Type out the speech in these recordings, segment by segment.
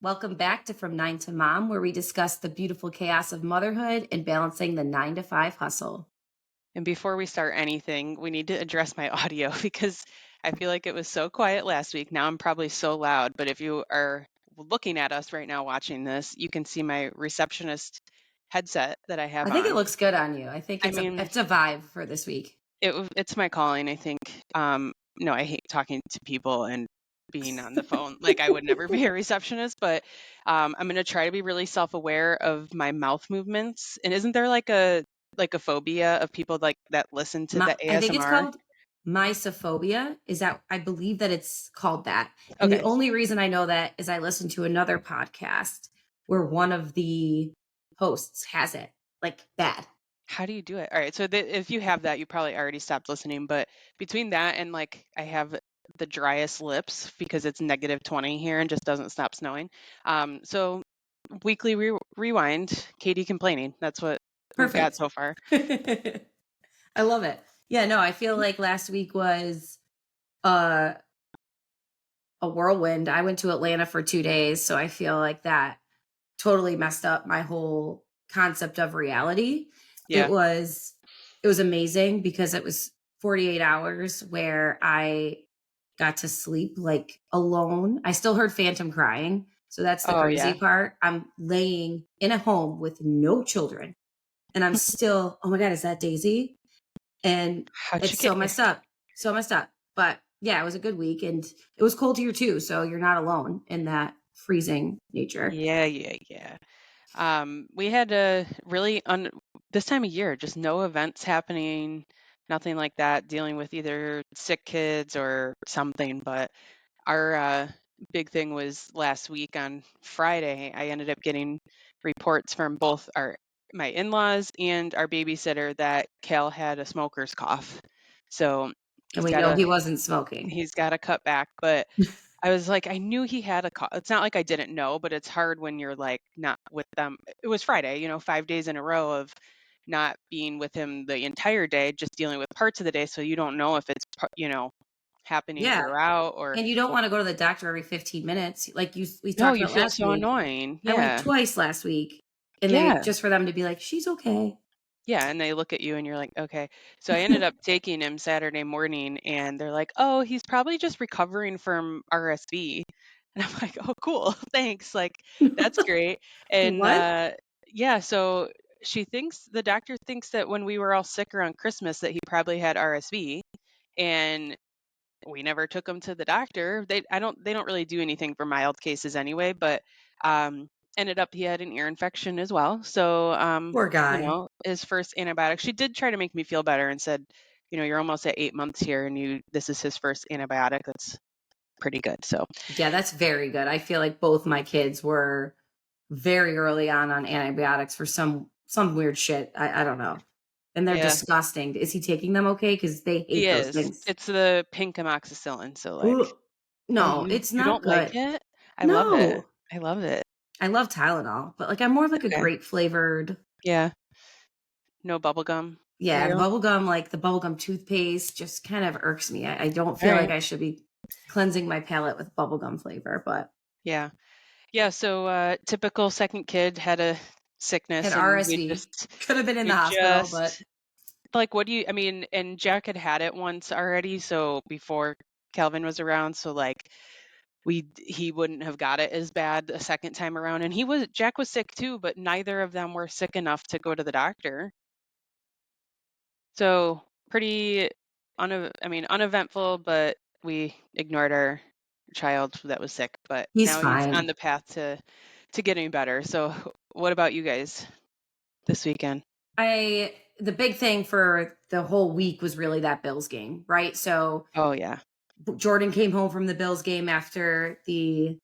Welcome back to From Nine to Mom, where we discuss the beautiful chaos of motherhood and balancing the 9 to 5 hustle. And before we start anything, we need to address my audio because I feel like it was so quiet last week. Now I'm probably so loud, but if you are looking at us right now watching this, you can see my receptionist headset that I I have think it on. looks good on you. I think I it's a mean, it's a vibe for this week. it's my calling, I think. No, I hate talking to people and being on the phone. Like I would never be a receptionist, but I'm going to try to be really self-aware of my mouth movements. And isn't there like a phobia of people like that listen to the I think it's ASMR? called mysophobia. Is that I believe that it's called that. And the Okay. only reason I know that is I listened to another podcast where one of the hosts has it like bad. How do you do it? All right. So if you have that, you probably already stopped listening. But between that and like I have the driest lips because it's -20 here and just doesn't stop snowing. So weekly rewind, Katie complaining. That's what we've got Perfect. so far. I love it. Yeah, no, I feel like last week was uh a whirlwind. I went to Atlanta for 2 days, so I feel like that totally messed up my whole concept of reality. It Yeah. was it was amazing because it was 48 hours where I got to sleep, like, alone. I still heard Phantom crying, so that's the Oh crazy yeah. part. I'm laying in a home with no children, and I'm still, "Oh my god, is that Daisy?" And How'd you it's get so here? messed up, so messed up. But yeah, it was a good week, and it was cold here too, so you're not alone in that freezing nature. Yeah, yeah, yeah. We had a really this time of year, just no events happening, nothing like that, dealing with either sick kids or something. But our big thing was last week on Friday. I ended up getting reports from both our my in-laws and our babysitter that Cal had a smoker's cough. So And he's we got know to he wasn't smoking. he's got to cut back. But I was like, I knew he had a cough. It's not like I didn't know, but it's hard when you're like not with them. It was Friday, 5 days in a row of not being with him the entire day, just dealing with parts of the day. So you don't know if it's happening Yeah, throughout or and you don't wanna go to the doctor every 15 minutes, like we no, talked you about feel last so week. annoying. I went Yeah. twice last week, and they Yeah. just for them to be like, "She's okay." Yeah. And they look at you and you're like, okay. So I ended up taking him Saturday morning and they're like, oh, he's probably just recovering from RSV. And I'm like, oh, cool. Thanks. Like, that's great. And What? yeah, so the doctor thinks that when we were all sick around Christmas that he probably had RSV. And we never took him to the doctor. They don't really do anything for mild cases anyway, but um ended up he had an ear infection as well. So Poor guy. his first antibiotic. She did try to make me feel better and said, you're almost at 8 months here and this is his first antibiotic. That's pretty good. So Yeah, that's very good. I feel like both my kids were very early on antibiotics for some weird shit. I don't know. And they're yeah, disgusting. Is he taking them okay? Because they he hate those is. things. It's the pink amoxicillin. So like, Ooh. oh, No, you it's you not don't like good. it? I love it. No. I love it. I love Tylenol, but, like, I'm more of, like, a Okay. grape flavored. Yeah. No bubble gum for Yeah, you. bubblegum, like, the bubblegum toothpaste just kind of irks me. I don't All feel like right. I should be cleansing my palate with bubblegum flavor, but Yeah. Yeah, so typical second kid had a had sickness and we RSV. just Could have been in the we hospital, but just like what do you I mean, and Jack had it once already, so before Calvin was around, so like he wouldn't have got it as bad a second time around and Jack was sick too, but neither of them were sick enough to go to the doctor. So pretty uneventful, but we ignored our child that was sick, but he's now he's on fine. the path to getting better. So what about you guys this weekend? The big thing for the whole week was really that Bills game, right? So, Oh yeah. Jordan came home from the Bills game after the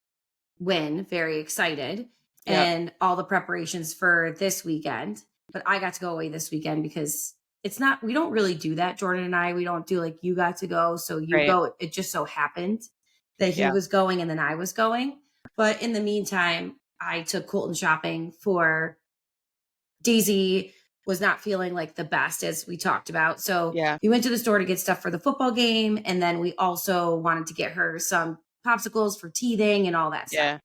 win, very excited, Yep. and all the preparations for this weekend. But I got to go away this weekend because we don't really do that. Jordan and I, we don't do like you got to go. So you Right. go. It just so happened that he Yeah. was going and then I was going. But in the meantime, I took Colton shopping for Daisy was not feeling like the best as we talked about. So Yeah. we went to the store to get stuff for the football game. And then we also wanted to get her some popsicles for teething and all that stuff. Yeah.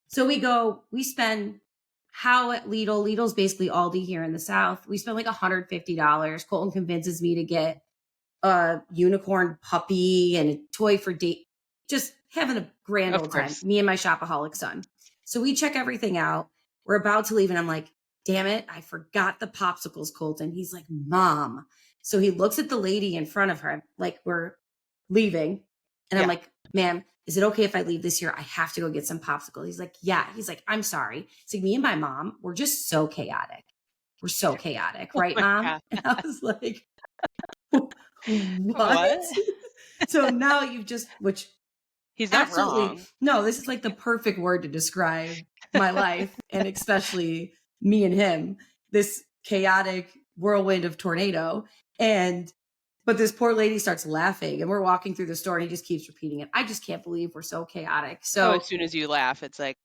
So we spend how at Lidl's basically Aldi here in the South. We spend like $150. Colton convinces me to get a unicorn puppy and a toy for date, just having a grand Of old time, course. me and my shopaholic son. So we check everything out. We're about to leave, and I'm like, damn it, I forgot the popsicles, Colton. He's like, Mom. So he looks at the lady in front of her, like we're leaving. And I'm Yeah. like, ma'am, is it okay if I leave this here? I have to go get some popsicle. He's like, yeah. He's like, I'm sorry. It's like me and my mom, we're just so chaotic. We're so chaotic, Oh right, my mom? God. And I was like, what? What? So now you've just, which He's not absolutely, wrong. no, this is like the perfect word to describe my life and especially me and him, this chaotic whirlwind of tornado. And, but this poor lady starts laughing and we're walking through the store and he just keeps repeating it. I just can't believe we're so chaotic. Oh, as So, soon as you laugh, it's like,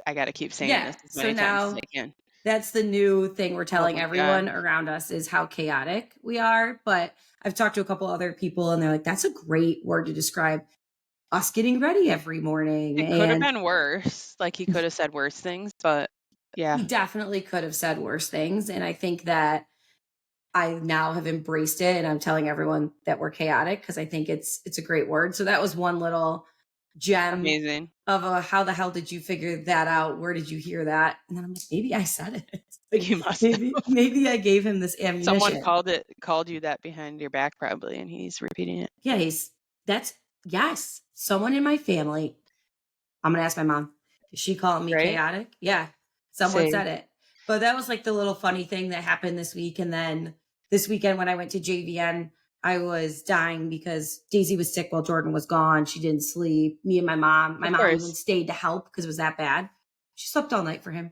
I got to keep saying yeah. this as So many times as now I can. that's the new thing we're Oh telling my God. everyone around us is how chaotic we are. But I've talked to a couple other people and they're like, that's a great word to describe us getting ready every morning. It could have And been worse. Like he could have said worse things, but yeah, he definitely could have said worse things. And I think that I now have embraced it and I'm telling everyone that we're chaotic because I think it's a great word. So that was one little gem amazing. of a how the hell did you figure that out? Where did you hear that? And then I'm like, maybe I said it. Like You must maybe have. maybe I gave him this Someone ammunition. called you that behind your back probably, and he's repeating it. Yeah, he's that's yes. Someone in my family. I'm gonna ask my mom. Is she calling me Right? chaotic? Yeah, someone Same. said it. But that was like the little funny thing that happened this week. And then this weekend when I went to JVN, I was dying because Daisy was sick while Jordan was gone. She didn't sleep. Me and my Of mom even course. stayed to help because it was that bad. She slept all night for him.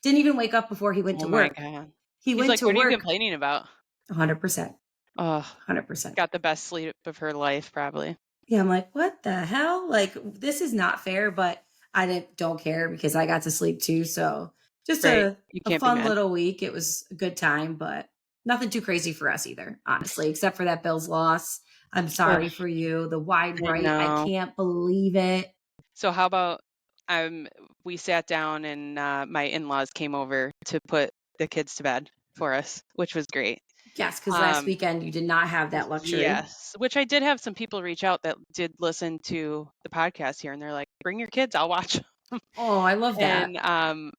Didn't even wake up before he went Oh to my work. God. He He's went like, to "What are you work complaining about?" 100%. Oh, 100%. got the best sleep of her life probably. Yeah, I'm like, what the hell? Like, this is not fair, but don't care because I got to sleep too. So just Right. You a can't be fun mad. little week. It was a good time, but nothing too crazy for us either, honestly, except for that Bills loss. I'm Ugh, sorry for you. The wide I right, I know. can't believe it. So how about um we sat down and my in-laws came over to put the kids to bed for us, which was great. Yes, because last Um weekend you did not have that luxury. yes, which I did have some people reach out that did listen to the podcast here and they're like, "Bring your kids, I'll watch." Oh, I love that. And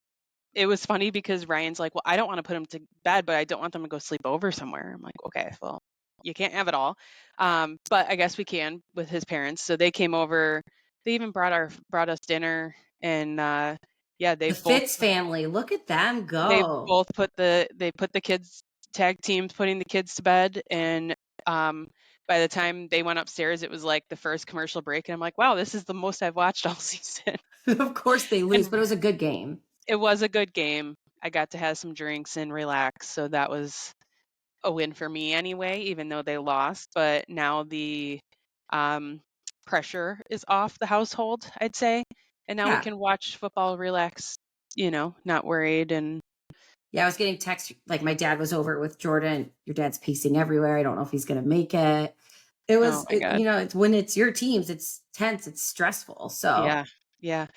it was funny because Ryan's like, "Well, I don't want to put them to bed, but I don't want them to go sleep over somewhere." I'm like, "Okay, well, you can't have it all." But I guess we can with his parents. So they came over. They even brought us dinner, and yeah, The Fitz family, look at them they go. both put the kids tag teams putting the kids to bed, and um, by the time they went upstairs, it was like the first commercial break, and I'm like, "Wow, this is the most I've watched all season." Of course they lose, And but it was a good game. it was a good game. I got to have some drinks and relax, so that was a win for me anyway, even though they lost. But now the um, pressure is off the household, I'd say, and now we Yeah. can watch football, relax, not worried. And Yeah, I was getting texts like my dad was over with Jordan. Your dad's pacing everywhere. I don't know if he's going to make it. oh my God, It's when it's your teams, it's tense, it's stressful. So yeah, yeah.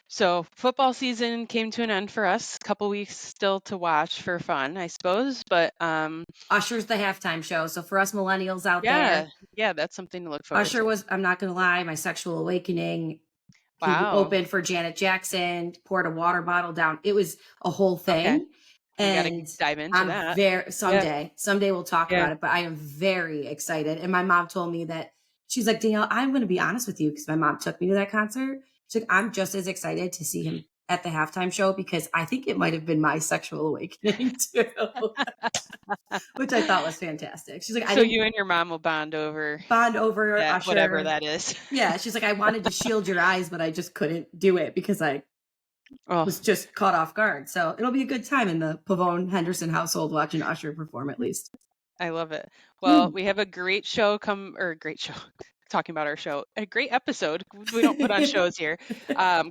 So football season came to an end for us. A couple weeks still to watch for fun, I suppose. But Usher's the halftime show. So for us millennials out yeah, there, yeah, that's something to look forward Usher to. was, I'm not going to lie, my sexual awakening. He Wow. opened for Janet Jackson, poured a water bottle down. It was a whole Okay, thing. we got to And dive into I'm that. very, Yeah, someday we'll talk yeah. about it, but I am very excited. And my mom told me that she's like, Danielle, I'm going to be honest with you because my mom took me to that concert. She's like, I'm just as excited to see him at the halftime show because I think it might have been my sexual awakening too, which I thought was fantastic. She's like, I So didn't you and your mom will bond over bond over that, whatever Usher. that is. Yeah. She's like, I wanted to shield your eyes, but I just couldn't do it because I Oh, was just caught off guard. So it'll be a good time in the Pavone Henderson household watching Usher perform at least. I love it. Well, Mm. we have a great show great show. Talking about our show, a great episode. We don't put on shows here.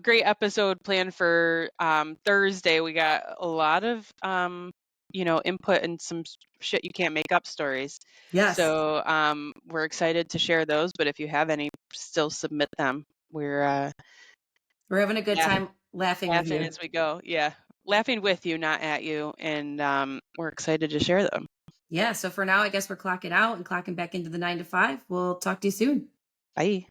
Great episode planned for Thursday. We got a lot of input and some shit you can't make up stories. Yes. So we're excited to share those. But if you have any, still submit them. We're We're having a good yeah, time. laughing with laughing you. as we go. Yeah. Laughing with you, not at you. And we're excited to share them. Yeah. So for now, I guess we're clocking out and clocking back into the 9 to 5. We'll talk to you soon. Bye.